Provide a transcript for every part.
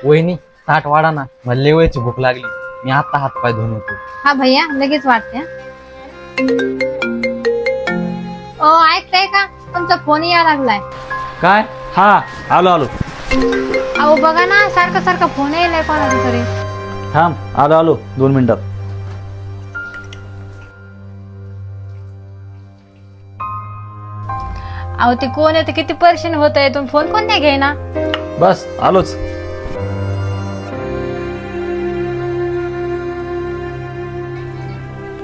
वहिनी ताट वाढा ना, मला लय वेळची भूक लागली. मी आता हात पाय धुवून येतो. हा भैया लगेच वाटते. ओ ऐकताय का, तुमचा फोन यायला लागलाय. काय? हा, आलो आलो. अहो बघा ना, सारखा सारखा फोन यायलाय कोणाचा तरी. थांब, आलो आलो 2 मिनिटात. अहो ते कोण आहे, ते किती परेशान होत आहे. तुम्ही फोन कोण नाही घेईना. बस आलोच.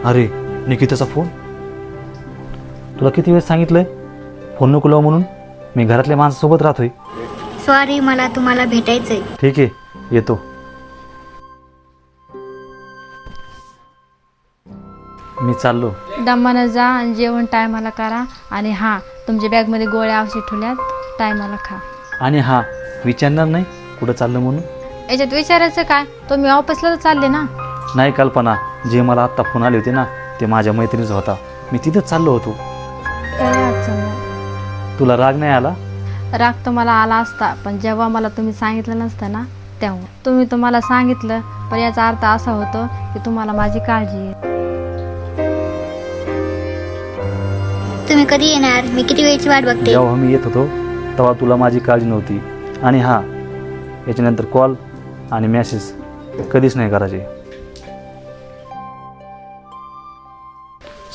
अरे निकिताचा फोन. तुला किती वेळ सांगितलंय फोन नको लावू म्हणून? मी घरातल्या माणसासोबत राहतोय. सॉरी, मला तुम्हाला भेटायचंय. ठीक आहे, येतो. मी चाललो. दमानं जा आणि जेवण टायमाला करा. आणि हा, तुमच्या बॅगमध्ये गोळ्या औषध ठेवल्यात, टायमाला खा. आणि हा, विचारणार नाही कुठं चाललं म्हणून? याच्यात विचारायचं काय, तुम्ही ऑफिसला तर चालले ना. नाही कल्पना, जे मला आत्ता फोन आले होते ना, ते माझ्या मैत्रिणीचा होता. मी तिथंच चाललो होतो. काही अडचण नाही. तुला राग नाही आला? राग तर मला आला असता, पण जेव्हा मला तुम्ही सांगितलं नसतं ना तेव्हा. तुम्ही तुम्हाला सांगितलं, पण याचा अर्थ असा होतो की तुम्हाला माझी काळजी आहे. तुम्ही कधी येणार? मी किती वेळची वाट बघते. जेव्हा मी येत होतो तेव्हा तुला माझी काळजी नव्हती. आणि हा, याच्यानंतर कॉल आणि मेसेज कधीच नाही करायचे.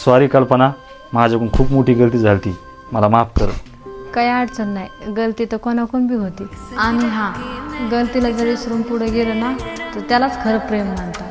सॉरी कल्पना, माझ्याकडून खूप मोठी गलती झाली, मला माफ कर. काही अडचण नाही, गलती तर कोणाकडून बी होती. आणि हा, गलतीला जर विसरून पुढे गेलं ना, तर त्यालाच खरं प्रेम मानतात.